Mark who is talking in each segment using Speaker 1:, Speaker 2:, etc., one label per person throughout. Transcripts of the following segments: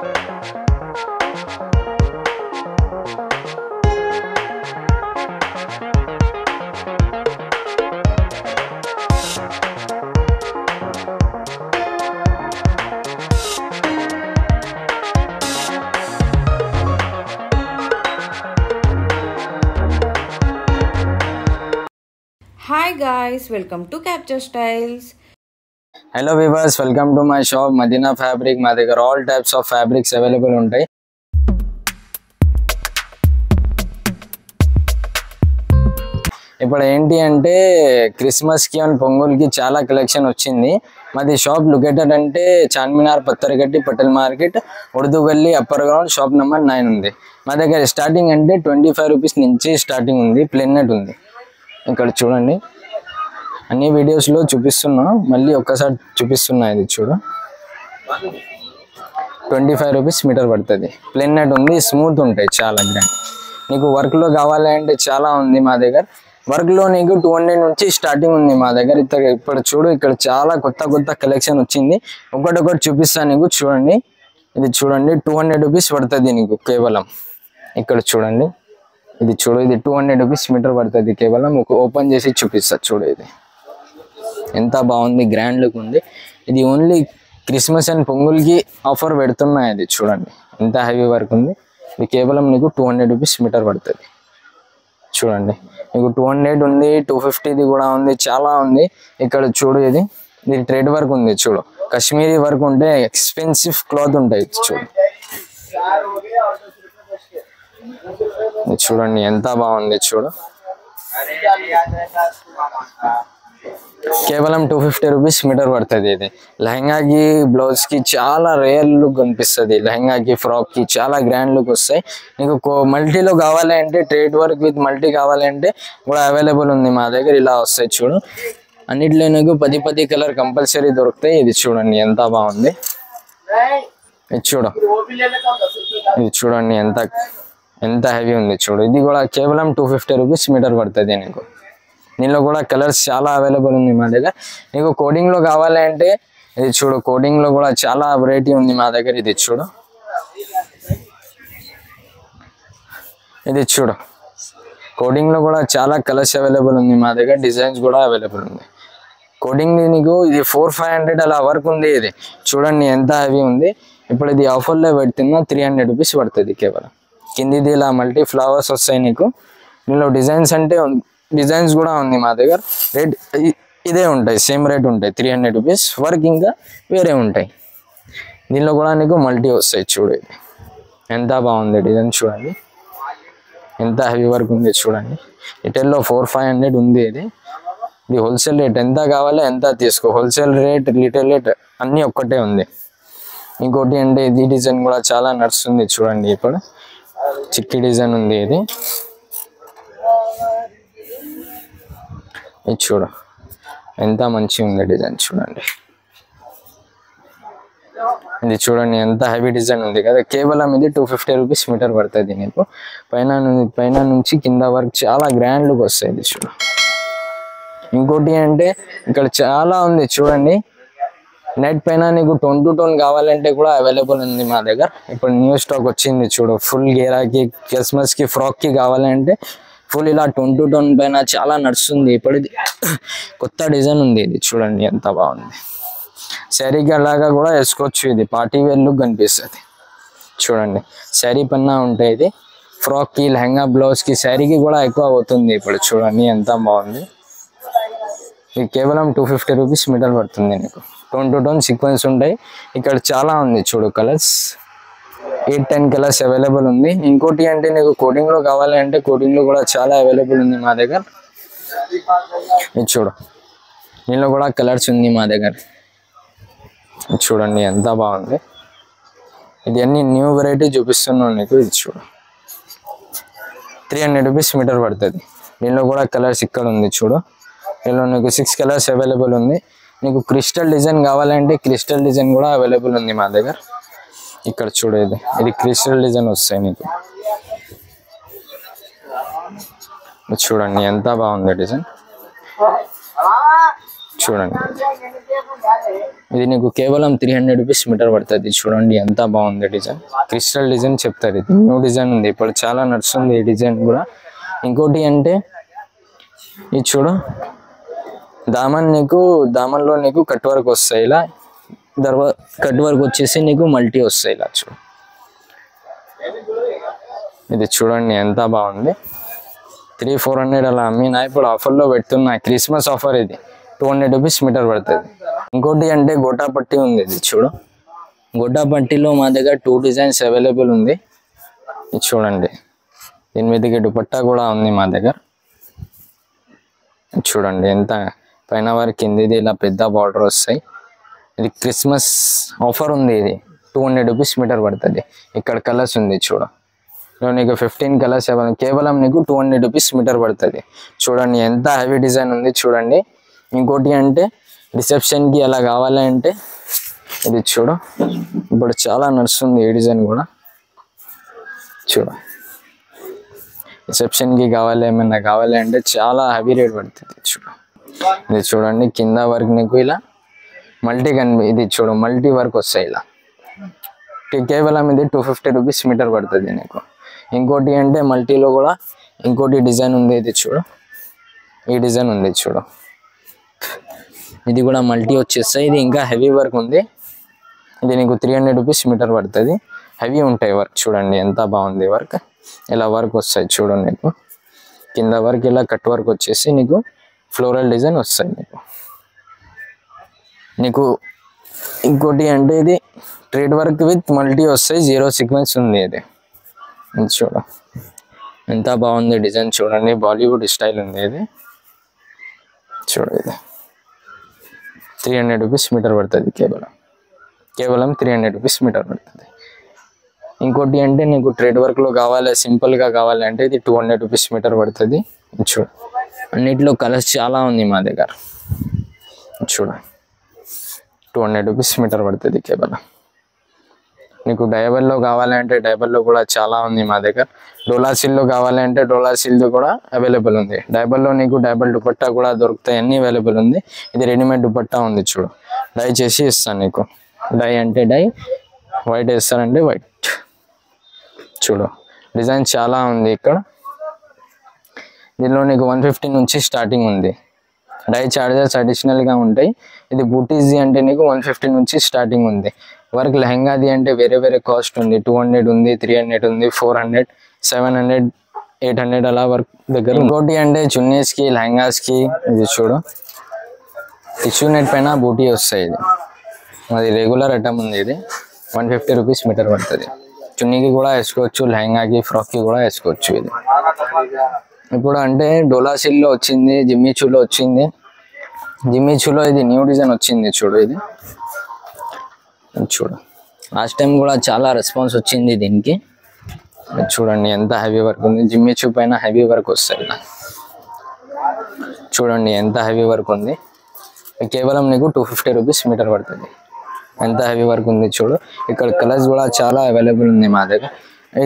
Speaker 1: Hi guys, welcome to Capture Styles.
Speaker 2: Hello viewers, welcome to my shop Madina Fabric. మా దగ్గర all types of fabrics available ఉంటాయి. ఇప్పుడు ఏంటి అంటే Christmas కి అండ్ పొంగల్ కి చాలా కలెక్షన్ వచ్చింది. మాది షాప్ లొకేటెడ్ అంటే చార్మినార్ పత్తరగట్టి పటేల్ మార్కెట్ ఉర్దూ గల్లీ అప్పర్ గ్రౌండ్ షాప్ నెంబర్ 9 ఉంది. మా దగ్గర స్టార్టింగ్ అంటే 25 రూపీస్ నుంచి స్టార్టింగ్ ఉంది. ప్లెయిన్ నెట్ ఉంది. ఇక్కడ చూడండి, అన్ని వీడియోస్లో చూపిస్తున్నా, మళ్ళీ ఒక్కసారి చూపిస్తున్నా. ఇది చూడు, 25 రూపీస్ మీటర్ పడుతుంది. ప్లెయిన్ నెట్ ఉంది, స్మూత్ ఉంటాయి, చాలా గ్రాండ్. నీకు వర్క్లో కావాలంటే చాలా ఉంది మా దగ్గర. వర్క్లో నీకు 200 నుంచి స్టార్టింగ్ ఉంది మా దగ్గర. ఇప్పుడు చూడు, ఇక్కడ చాలా కొత్త కలెక్షన్ వచ్చింది. ఒకటొకటి చూపిస్తాను నీకు. చూడండి, ఇది చూడండి, 200 రూపీస్ పడుతుంది నీకు కేవలం. ఇక్కడ చూడండి, ఇది చూడు, ఇది 200 రూపీస్ మీటర్ పడుతుంది కేవలం. ఓపెన్ చేసి చూపిస్తా. చూడు, ఇది ఎంత బాగుంది, గ్రాండ్ లుక్ ఉంది. ఇది ఓన్లీ క్రిస్మస్ అండ్ పొంగల్కి ఆఫర్ పెడుతున్నాయి. ఇది చూడండి, ఎంత హెవీ వర్క్ ఉంది. ఇది కేవలం నీకు 200 రూపీస్ మీటర్ పడుతుంది. చూడండి, నీకు 200 ఉంది, 250 కూడా ఉంది, చాలా ఉంది. ఇక్కడ చూడు, ఇది థ్రెడ్ వర్క్ ఉంది. చూడు, కాశ్మీరీ వర్క్ ఉంటే ఎక్స్పెన్సివ్ క్లాత్ ఉంటాయి. చూడు, చూడండి ఎంత బాగుంది. చూడు, కేవలం 250 రూపీస్ మీటర్ పడుతుంది. ఇది లెహంగాకి బ్లౌజ్కి చాలా రేర్ లుక్ కనిపిస్తుంది. లెహంగాకి ఫ్రాక్కి చాలా గ్రాండ్ లుక్ వస్తాయి. నీకు మల్టీలో కావాలి అంటే, ట్రేడ్ వర్క్ విత్ మల్టీ కావాలంటే కూడా అవైలబుల్ ఉంది మా దగ్గర. ఇలా వస్తాయి. చూడు, అన్నిట్లో నీకు 10 కలర్ కంపల్సరీ దొరుకుతాయి. ఇది చూడండి ఎంత బాగుంది. ఇది చూడు, ఇది చూడండి ఎంత హెవీ ఉంది. చూడు, ఇది కూడా కేవలం 250 రూపీస్ మీటర్ పడుతుంది నీకు. దీనిలో కూడా కలర్స్ చాలా అవైలబుల్ ఉంది మా దగ్గర. నీకు కోడింగ్లో కావాలి అంటే ఇది చూడు, కోడింగ్లో కూడా చాలా వెరైటీ ఉంది మా దగ్గర. ఇది చూడు, ఇది చూడు, కోడింగ్లో కూడా చాలా కలర్స్ అవైలబుల్ ఉంది మా దగ్గర. డిజైన్స్ కూడా అవైలబుల్ ఉంది. కోడింగ్ నీకు ఇది 400-500 అలా వర్క్ ఉంది. ఇది చూడండి ఎంత హెవీ ఉంది. ఇప్పుడు ఇది ఆఫర్లో పెడుతున్నా 300 రూపీస్ పడుతుంది కేవలం. కిందిది ఇలా మల్టీ ఫ్లవర్స్ వస్తాయి నీకు. దీనిలో డిజైన్స్ అంటే డిజైన్స్ కూడా ఉంది మా దగ్గర. రేట్ ఇదే ఉంటాయి, సేమ్ రేట్ ఉంటాయి, 300 రూపీస్. వర్క్ ఇంకా వేరే ఉంటాయి. దీనిలో కూడా నీకు మల్టీ వస్తాయి. చూడు, ఇది ఎంత బాగుంది డిజైన్. చూడండి ఎంత హెవీ వర్క్ ఉంది. చూడండి, రిటైల్లో 400-500 ఉంది. ఇది హోల్సేల్ రేట్. ఎంత కావాలో ఎంత తీసుకో. హోల్సేల్ రేట్, రిటైల్ రేట్ అన్నీ ఒక్కటే ఉంది. ఇంకోటి అంటే ఇది డిజైన్ కూడా చాలా నడుస్తుంది. చూడండి, ఇప్పుడు చిక్కి డిజైన్ ఉంది. ఇది చూడు, ఎంత మంచిగా ఉంది డిజైన్. చూడండి, ఇది చూడండి ఎంత హెవీ డిజైన్ ఉంది కదా. కేవలం ఇది 250 రూపీస్ మీటర్ పడుతుంది నీకు. పైన నుంచి కింద వరకు చాలా గ్రాండ్ లుక్ వస్తాయి. చూడు, ఇంకోటి అంటే ఇక్కడ చాలా ఉంది. చూడండి, నెట్ పైన నీకు 22 కావాలంటే కూడా అవైలబుల్ ఉంది మా దగ్గర. ఇప్పుడు న్యూ స్టాక్ వచ్చింది. చూడు, ఫుల్ గేరాకి, క్రిస్మస్కి, ఫ్రాక్కి కావాలంటే ఫుల్ ఇలా 22 పైన చాలా నడుస్తుంది. ఇప్పుడు ఇది కొత్త డిజైన్ ఉంది. ఇది చూడండి ఎంత బాగుంది. శారీకి అలాగా కూడా వేసుకోవచ్చు. ఇది పార్టీ వేర్ లుక్ కనిపిస్తుంది. చూడండి, శారీ పైన ఉంటాయి. ఇది ఫ్రాక్కి, లెహంగా, బ్లౌజ్కి, శారీకి కూడా ఎక్కువ అవుతుంది. ఇప్పుడు చూడండి ఎంత బాగుంది. ఇది కేవలం 250 రూపీస్ మీటర్ పడుతుంది నీకు. 22 సీక్వెన్స్ ఉంటాయి. ఇక్కడ చాలా ఉంది. చూడు, కలర్స్ 8-10 కలర్స్ అవైలబుల్ ఉంది. ఇంకోటి అంటే నీకు కోడింగ్లో కావాలంటే కోడింగ్లో కూడా చాలా అవైలబుల్ ఉంది మా దగ్గర. ఇది చూడు, దీనిలో కూడా కలర్స్ ఉంది మా దగ్గర. చూడండి ఎంత బాగుంది. ఇది అన్ని న్యూ వెరైటీ చూపిస్తున్నాను నీకు. ఇది చూడు, 300 రూపీస్ మీటర్ పడుతుంది. దీనిలో కూడా కలర్స్ ఇక్కడ ఉంది. చూడు, దీనిలో నీకు 6 కలర్స్ అవైలబుల్ ఉంది. నీకు క్రిస్టల్ డిజైన్ కావాలంటే క్రిస్టల్ డిజైన్ కూడా అవైలబుల్ ఉంది మా దగ్గర. ఇక్కడ చూడు, ఇది క్రిస్టల్ డిజైన్ వస్తాయి నీకు. చూడండి ఎంత బాగుంది డిజైన్. చూడండి, ఇది నీకు కేవలం 300 రూపీస్ మీటర్ పడుతుంది. చూడండి ఎంత బాగుంది డిజైన్, క్రిస్టల్ డిజైన్ చెప్తారు. ఇది న్యూ డిజైన్ ఉంది, ఇప్పుడు చాలా నడుస్తుంది ఈ డిజైన్ కూడా. ఇంకోటి అంటే ఇది చూడు, దామన్లో నీకు కట్ వర్క్ వస్తాయి ఇలా, కట్ వర్క్ వచ్చేసి నీకు మల్టీ వస్తాయి ఇలా. చూడు ఇది చూడండి ఎంత బాగుంది. 300-400 అలా అమ్మినా, ఇప్పుడు ఆఫర్లో పెడుతున్నా, క్రిస్మస్ ఆఫర్. ఇది 200 రూపీస్ మీటర్ పడుతుంది. ఇంకోటి అంటే గోటా పట్టి ఉంది. ఇది చూడు, గోటా పట్టిలో మా దగ్గర 2 డిజైన్స్ అవైలబుల్ ఉంది. ఇది చూడండి, దీని మీదకి దుపట్టా కూడా ఉంది మా దగ్గర. చూడండి ఎంత పైన వరకు కిందిది ఇలా పెద్ద బార్డర్ వస్తాయి. ఇది క్రిస్మస్ ఆఫర్ ఉంది. ఇది 200 రూపీస్ మీటర్ పడుతుంది. ఇక్కడ కలర్స్ ఉంది చూడు, నీకు 15 కలర్స్ కేవలం నీకు 200 రూపీస్ మీటర్ పడుతుంది. చూడండి ఎంత హెవీ డిజైన్ ఉంది చూడండి. ఇంకోటి అంటే రిసెప్షన్కి అలా కావాలి అంటే ఇది చూడు, ఇప్పుడు చాలా నడుస్తుంది ఈ డిజైన్ కూడా. చూడు, రిసెప్షన్కి కావాలి, ఏమైనా కావాలి అంటే చాలా హెవీ రేట్ పడుతుంది. చూడు ఇది చూడండి, కింద వర్క్ నీకు ఇలా మల్టీ ఇది చూడు, మల్టీ వర్క్ వస్తాయి ఇలా. కేవలం ఇది 250 రూపీస్ మీటర్ పడుతుంది నీకు. ఇంకోటి అంటే మల్టీలో కూడా ఇంకోటి డిజైన్ ఉంది. ఇది చూడు, ఈ డిజైన్ ఉంది చూడు, ఇది కూడా మల్టీ వచ్చేస్తాయి. ఇది ఇంకా హెవీ వర్క్ ఉంది. ఇది నీకు 300 రూపీస్ మీటర్ పడుతుంది. హెవీ ఉంటాయి వర్క్. చూడండి ఎంత బాగుంది వర్క్, ఇలా వర్క్ వస్తాయి చూడండి. నీకు కింద వర్క్ ఇలా కట్ వర్క్ వచ్చేసి నీకు ఫ్లోరల్ డిజైన్ వస్తాయి నీకు. ఇంకోటి అంటే ఇది ట్రేడ్ వర్క్ విత్ మల్టీ వస్తాయి, 0 సీక్వెన్స్ ఉంది. ఇది చూడు ఎంత బాగుంది డిజైన్. చూడండి బాలీవుడ్ స్టైల్ ఉంది ఇది. చూడు ఇది 300 రూపీస్ మీటర్ పడుతుంది. కేవలం 300 రూపీస్ మీటర్ పడుతుంది. ఇంకోటి అంటే నీకు ట్రేడ్ వర్క్లో కావాలి, సింపుల్గా కావాలి అంటే ఇది 200 రూపీస్ మీటర్ పడుతుంది. చూడు అన్నిట్లో కలర్స్ చాలా ఉంది మా దగ్గర. చూడు 200 రూపీస్ మీటర్ పడుతుంది కేవలం. నీకు డైబల్లో కావాలంటే డైబల్లో కూడా చాలా ఉంది మా దగ్గర. డోలా సిల్లో కావాలంటే డోలా సిల్ది కూడా అవైలబుల్ ఉంది. డైబల్లో నీకు డైబల్ దుపట్టా కూడా దొరుకుతాయి, అన్నీ అవైలబుల్ ఉంది. ఇది రెడీమేడ్ దుపట్టా ఉంది చూడు, డై చేసి ఇస్తాను నీకు. డై అంటే డై, వైట్ వేస్తానంటే వైట్. చూడు డిజైన్ చాలా ఉంది ఇక్కడ. దీనిలో నీకు 150 నుంచి స్టార్టింగ్ ఉంది. డై చార్జెస్ అడిషనల్గా ఉంటాయి. ఇది బూటీస్ది అంటే నీకు 150 నుంచి స్టార్టింగ్ ఉంది. వర్క్ లెహంగాది అంటే వేరే వేరే కాస్ట్ ఉంది. 200 ఉంది, 300 ఉంది, 400, 700, 800 అలా వర్క్ దగ్గర. ఇంకోటి అంటే చున్నీస్కి, లెహంగాస్కి ఇది చూడు, టిష్యూ నెట్ పైన బూటీ వస్తాయి. ఇది అది రెగ్యులర్ ఐటమ్ ఉంది. ఇది 150 రూపీస్ మీటర్ పడుతుంది. చున్నీకి కూడా వేసుకోవచ్చు, లెహంగాకి, ఫ్రాక్కి కూడా వేసుకోవచ్చు. ఇది ఇప్పుడు అంటే డోలా సిల్లో వచ్చింది, జిమ్మిచూలో వచ్చింది. జిమ్మిచూలో ఇది న్యూ డిజైన్ వచ్చింది చూడు. ఇది చూడు, లాస్ట్ టైం కూడా చాలా రెస్పాన్స్ వచ్చింది దీనికి. చూడండి ఎంత హెవీ వర్క్ ఉంది. జిమ్మిచూ పైన హెవీ వర్క్ వస్తాయి. చూడండి ఎంత హెవీ వర్క్ ఉంది. కేవలం నీకు 250 రూపీస్ మీటర్ పడుతుంది. ఎంత హెవీ వర్క్ ఉంది చూడు. ఇక్కడ కలర్స్ కూడా చాలా అవైలబుల్ ఉంది మా దగ్గర.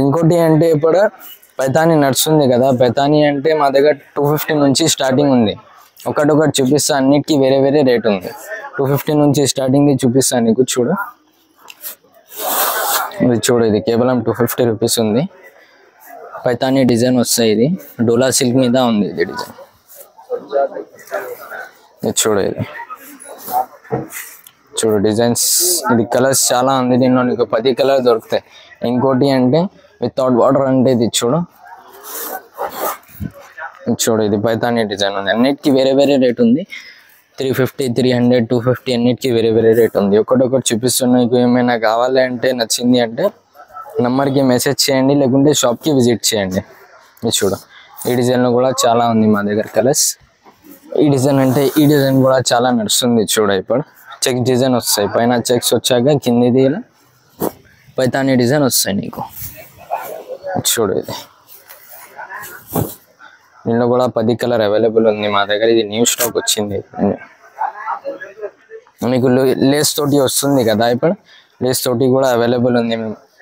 Speaker 2: ఇంకోటి అంటే ఇప్పుడు పైతానీ నడుస్తుంది కదా, పైతానీ అంటే మా దగ్గర 250 నుంచి స్టార్టింగ్ ఉంది. ఒకటొకటి చూపిస్తా, అన్నిటికీ వేరే వేరే రేట్ ఉంది. 250 నుంచి స్టార్టింగ్ చూపిస్తాను నీకు. చూడు ఇది చూడు, ఇది కేవలం 250 రూపీస్ ఉంది. పైతానీ డిజైన్ వస్తాయి. ఇది డోలా సిల్క్ మీద ఉంది ఇది డిజైన్. ఇది చూడు, ఇది చూడు డిజైన్స్. ఇది కలర్స్ చాలా ఉంది. దీనిలో నీకు 10 కలర్ దొరుకుతాయి. ఇంకోటి అంటే వితౌట్ వాటర్ అంటే ఇది చూడు. చూడు ఇది పైతానీ డిజైన్ ఉంది. అన్నిటికీ వేరే వేరే రేట్ ఉంది. 350, 300, 250 అన్నిటికీ వేరే వేరే రేట్ ఉంది. ఒకటొకటి చూపిస్తున్నా. మీకు ఏమైనా కావాలి అంటే, నచ్చింది అంటే నెంబర్కి మెసేజ్ చేయండి, లేకుంటే షాప్కి విజిట్ చేయండి. ఇది చూడు, ఈ డిజైన్లో కూడా చాలా ఉంది మా దగ్గర కలర్స్. ఈ డిజైన్ అంటే ఈ డిజైన్ కూడా చాలా నడుస్తుంది. చూడ ఇప్పుడు చెక్ డిజైన్ వస్తాయి. పైన చెక్స్ వచ్చాక కిందిది ఇలా పైతానీ డిజైన్ వస్తాయి నీకు. చూడు ఇది, దీనిలో కూడా 10 కలర్ అవైలబుల్ ఉంది మా దగ్గర. ఇది న్యూ స్టాక్ వచ్చింది. మీకు లేస్ తోటి వస్తుంది కదా, ఇప్పుడు లేస్ తోటి కూడా అవైలబుల్ ఉంది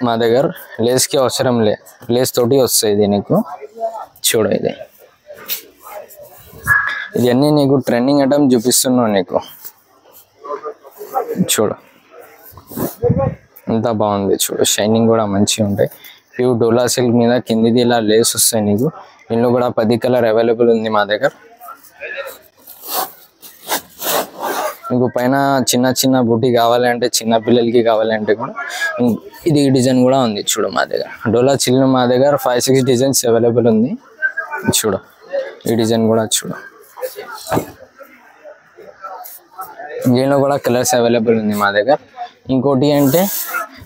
Speaker 2: మా దగ్గర. లేస్కి అవసరం లేస్ తోటి వస్తాయి ఇది నీకు. చూడు ఇది ఇవన్నీ నీకు ట్రెండింగ్ ఐటమ్ చూపిస్తున్నావు నీకు. చూడు ఎంత బాగుంది చూడు, షైనింగ్ కూడా మంచిగా ఉంటాయి. ప్యూర్ డోలా సిల్క్ మీద కిందిది ఇలా లేస్ వస్తాయి నీకు. ఇందులో కూడా 10 కలర్ అవైలబుల్ ఉంది మా దగ్గర. నీకు పైన చిన్న చిన్న బూటీ కావాలంటే, చిన్న పిల్లలకి కావాలంటే కూడా ఇది డిజైన్ కూడా ఉంది చూడు మా దగ్గర. డోలా సిల్క్ మా దగ్గర 5-6 డిజైన్స్ అవైలబుల్ ఉంది చూడు. ఈ డిజైన్ కూడా చూడు, దీనిలో కూడా కలర్స్ అవైలబుల్ ఉంది మా దగ్గర. ఇంకోటి అంటే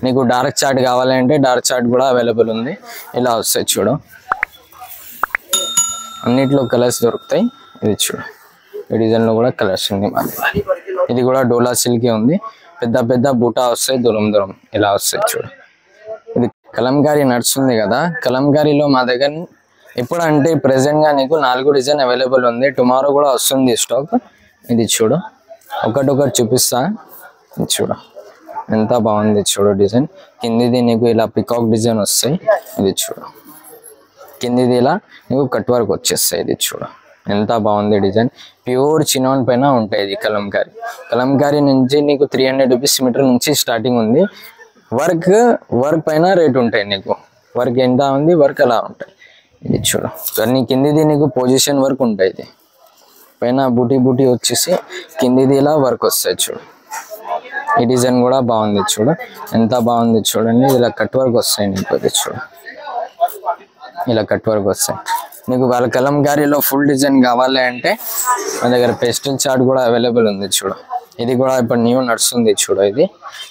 Speaker 2: నీకు డార్క్ చార్ట్ కావాలంటే డార్క్ చార్ట్ కూడా అవైలబుల్ ఉంది. ఇలా వస్తాయి చూడు, అన్నిట్లో కలర్స్ దొరుకుతాయి. ఇది చూడు, ఈ డిజైన్లో కూడా కలర్స్ ఉంది మా దగ్గర. ఇది కూడా డోలా సిల్కే ఉంది. పెద్ద పెద్ద బూటా వస్తాయి, దూరం దూరం ఇలా వస్తాయి చూడు. ఇది కలంకారీ నడుస్తుంది కదా, కలంకారీలో మా దగ్గర ఎప్పుడంటే ప్రెసెంట్గా నీకు 4 డిజైన్ అవైలబుల్ ఉంది. టుమారో కూడా వస్తుంది స్టాక్. ఇది చూడు, ఒకటొకటి చూపిస్తా చూడు, ఎంత బాగుంది చూడు డిజైన్. కిందిది నీకు ఇలా పికాక్ డిజైన్ వస్తాయి. ఇది చూడు, కిందిది ఇలా నీకు కట్ వర్క్ వచ్చేస్తాయి. ఇది చూడు ఎంత బాగుంది డిజైన్. ప్యూర్ చినాన్ పైన ఉంటాయి ఇది కలంకారీ. కలంకారీ నుంచి నీకు 300 రూపీస్ మీటర్ నుంచి స్టార్టింగ్ ఉంది. వర్క్ పైన రేట్ ఉంటాయి నీకు. వర్క్ ఎంత ఉంది, వర్క్ అలా ఉంటాయి. ఇది చూడు, అన్ని కిందిది నీకు పొజిషన్ వర్క్ ఉంటాయి. ఇది పైన బూటీ వచ్చేసి కిందిది ఇలా వర్క్ వస్తాయి చూడు. ఈ డిజైన్ కూడా బాగుంది చూడు, ఎంత బాగుంది చూడండి. ఇలా కట్ వర్క్ వస్తాయి నీకు. ఇది చూడు, ఇలా కట్ వర్క్ వస్తాయి నీకు. వాళ్ళ కలంకారీలో ఫుల్ డిజైన్ కావాలి అంటే మా దగ్గర పేస్టల్ చార్ట్ కూడా అవైలబుల్ ఉంది చూడు. ఇది కూడా ఇప్పుడు న్యూ నడుస్తుంది చూడు. ఇది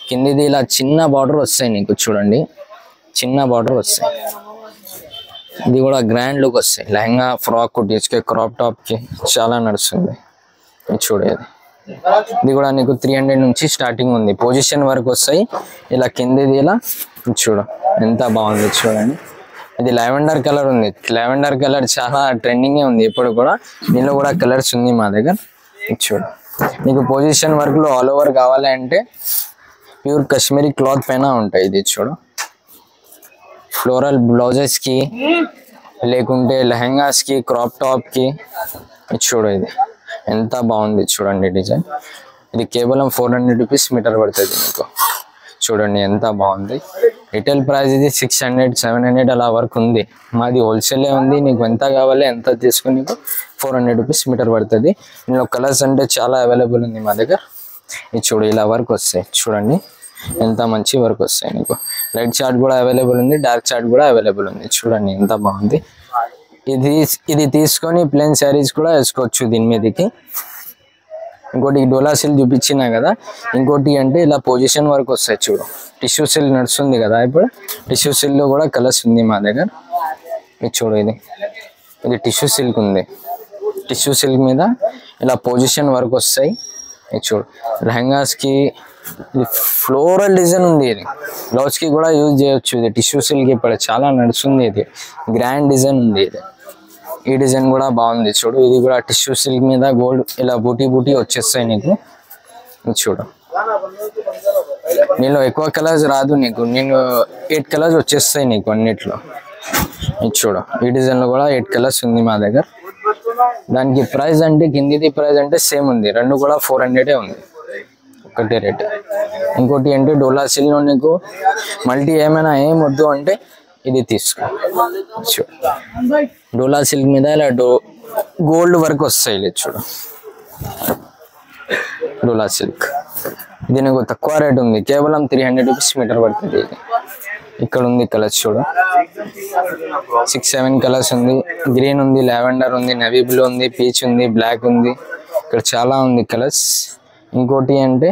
Speaker 2: కిందిది ఇలా చిన్న బార్డర్ వస్తాయి నీకు చూడండి, చిన్న బార్డర్ వస్తాయి. ఇది కూడా గ్రాండ్ లుక్ వస్తాయి. లెహంగా, ఫ్రాక్ కుర్తీస్కి, క్రాప్ టాప్కి చాలా నడుస్తుంది. ఇది చూడు, ఇది కూడా నీకు 300 నుంచి స్టార్టింగ్ ఉంది. పొజిషన్ వరకు వస్తాయి. ఇలా కిందిది ఇలా చూడు, ఎంత బాగుంది చూడండి. ఇది లావెండర్ కలర్ ఉంది. లావెండర్ కలర్ చాలా ట్రెండింగే ఉంది ఇప్పుడు కూడా. దీనిలో కూడా కలర్స్ ఉంది మా దగ్గర. చూడు, నీకు పొజిషన్ వర్క్లో ఆల్ ఓవర్ కావాలి అంటే ప్యూర్ కాశ్మీరీ క్లాత్ పైన ఉంటాయి. ఇది చూడు, ఫ్లోరల్ బ్లౌజెస్కి లేకుంటే లెహంగాస్కి, క్రాప్ టాప్కి. చూడు, ఇది ఎంత బాగుంది చూడండి డిజైన్. ఇది కేవలం 400 రూపీస్ మీటర్ పడుతుంది మీకు. చూడండి ఎంత బాగుంది. రిటైల్ ప్రైస్ ఇది 600-700 అలా వరకు ఉంది. మాది హోల్సేలే ఉంది. నీకు ఎంత కావాలి ఎంత తీసుకుని నీకు 400 రూపీస్ మీటర్ పడుతుంది. ఇందులో కలర్స్ అంటే చాలా అవైలబుల్ ఉంది మా దగ్గర. ఇది చూడు, ఇలా వర్క్ వస్తాయి చూడండి, ఎంత మంచి వర్క్ వస్తాయి నీకు. లైట్ చార్ట్ కూడా అవైలబుల్ ఉంది, డార్క్ చార్ట్ కూడా అవైలబుల్ ఉంది. చూడండి ఎంత బాగుంది. ఇది తీసుకొని ప్లెయిన్ శారీస్ కూడా వేసుకోవచ్చు దీని మీదకి. ఇంకోటి డోలా సిల్క్ చూపించినా కదా, ఇంకోటి అంటే ఇలా పొజిషన్ వర్క్ వస్తాయి చూడు. టిష్యూ సిల్క్ నడుస్తుంది కదా ఇప్పుడు, టిష్యూ సిల్క్లో కూడా కలర్స్ ఉంది మా దగ్గర. ఇది చూడు, ఇది టిష్యూ సిల్క్ ఉంది. టిష్యూ సిల్క్ మీద ఇలా పొజిషన్ వర్క్ వస్తాయి. ఇది చూడు, లెహంగాస్కి ఇది ఫ్లోరల్ డిజైన్ ఉంది. ఇది బ్లౌజ్కి కూడా యూజ్ చేయొచ్చు. ఇది టిష్యూ సిల్క్ ఇప్పుడు చాలా నడుస్తుంది. ఇది గ్రాండ్ డిజైన్ ఉంది. ఇది ఈ డిజైన్ కూడా బాగుంది చూడు. ఇది కూడా టిష్యూ సిల్క్ మీద గోల్డ్ ఇలా బూటీ వచ్చేస్తాయి నీకు. చూడు, నేను ఎక్కువ కలర్స్ రాదు నీకు. నేను 8 కలర్స్ వచ్చేస్తాయి నీకు అన్నిట్లో. ఇది చూడు, ఈ డిజైన్లో కూడా 8 కలర్స్ ఉంది మా దగ్గర. దానికి ప్రైస్ అంటే కిందిది ప్రైస్ అంటే సేమ్ ఉంది. రెండు కూడా 400 ఉంది, ఒకటే రేట్. ఇంకోటి అంటే డోలా సిల్క్లో నీకు మల్టీ ఏమైనా ఏం వద్దు అంటే ఇది తీసుకో. చూడు, డోలా సిల్క్ మీద ఇలా గోల్డ్ వర్క్ వస్తాయి. లేదు చూడు, డోలా సిల్క్ ఇది నీకు తక్కువ రేట్ ఉంది. కేవలం 300 రూపీస్ మీటర్ పడుతుంది. ఇది ఇక్కడ ఉంది కలర్స్ చూడు, 6-7 కలర్స్ ఉంది. గ్రీన్ ఉంది, లావెండర్ ఉంది, నేవీ బ్లూ ఉంది, పీచ్ ఉంది, బ్లాక్ ఉంది. ఇక్కడ చాలా ఉంది కలర్స్. ఇంకోటి అంటే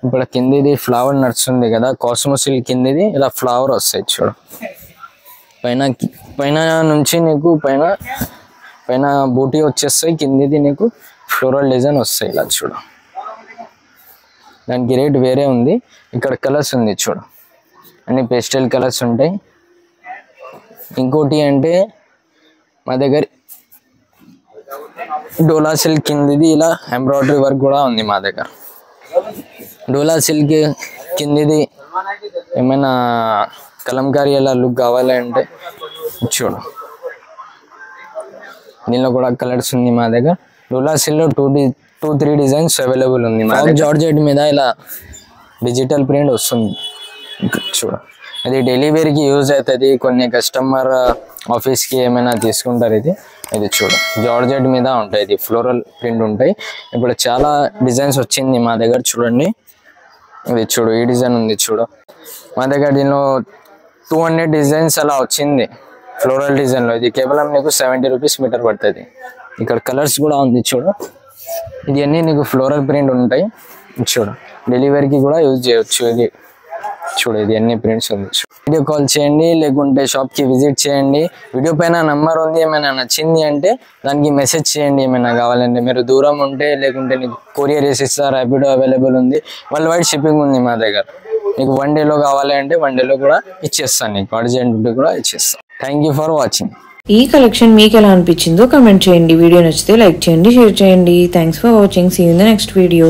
Speaker 2: ఇప్పుడు కిందిది ఫ్లవర్ నడుస్తుంది కదా, కాస్మో సిల్క్ కిందిది ఇలా ఫ్లవర్ వస్తాయి చూడు. పైన నుంచి నీకు పైన బూటీ వచ్చేస్తాయి, కిందిది నీకు ఫ్లోరల్ డిజైన్ వస్తాయి ఇలా చూడు. దానికి రేట్ వేరే ఉంది. ఇక్కడ కలర్స్ ఉంది చూడు, అన్ని పేస్టల్ కలర్స్ ఉంటాయి. ఇంకోటి అంటే మా దగ్గర డోలా సిల్క్ కిందిది ఇలా ఎంబ్రాయిడరీ వర్క్ కూడా ఉంది మా దగ్గర. డోలా సిల్క్ కిందిది ఏమైనా కలంకారీ అలా లుక్ కావాలంటే చూడు, దీనిలో కూడా కలర్స్ ఉంది మా దగ్గర. లులా సిల్లో 2-3 డిజైన్స్ అవైలబుల్ ఉంది. జార్జెట్ మీద ఇలా డిజిటల్ ప్రింట్ వస్తుంది. చూడ ఇది డెలివరీకి యూజ్ అవుతుంది. కొన్ని కస్టమర్ ఆఫీస్కి ఏమైనా తీసుకుంటారు. ఇది చూడ జార్జెట్ మీద ఉంటాయి. ఇది ఫ్లోరల్ ప్రింట్ ఉంటాయి. ఇప్పుడు చాలా డిజైన్స్ వచ్చింది మా దగ్గర. చూడండి ఇది చూడు, ఈ డిజైన్ ఉంది చూడు మా దగ్గర. దీనిలో 200 డిజైన్స్ అలా వచ్చింది ఫ్లోరల్ డిజైన్లో. ఇది కేవలం నీకు 70 రూపీస్ మీటర్ పడుతుంది. ఇక్కడ కలర్స్ కూడా ఉంది చూడు. ఇది అన్నీ నీకు ఫ్లోరల్ ప్రింట్ ఉంటాయి. చూడు డెలివరీకి కూడా యూజ్ చేయొచ్చు. ఇది చూడు, ఇది అన్ని ప్రింట్స్ ఉంది. వీడియో కాల్ చేయండి, లేకుంటే షాప్కి విజిట్ చేయండి. వీడియో పైన నెంబర్ ఉంది. ఏమైనా నచ్చింది అంటే దానికి మెసేజ్ చేయండి. ఏమైనా కావాలంటే మీరు దూరం ఉంటే, లేకుంటే నీకు కొరియర్ చేసిస్తారు. ర్యాపిడో అవైలబుల్ ఉంది. వరల్డ్ వైడ్ షిప్పింగ్ ఉంది మా దగ్గర. నీకు 1 డేలో కావాలి అంటే 1 డేలో కూడా ఇచ్చేస్తాను. నీకు అర్జెంట్ కూడా ఇచ్చేస్తాను. Thank you for watching.
Speaker 1: ఈ కలెక్షన్ మీకు ఎలా అనిపించిందో కమెంట్ చేయండి. వీడియో నచ్చితే లైక్ చేయండి, షేర్ చేయండి. Thanks for watching. See you in the next video.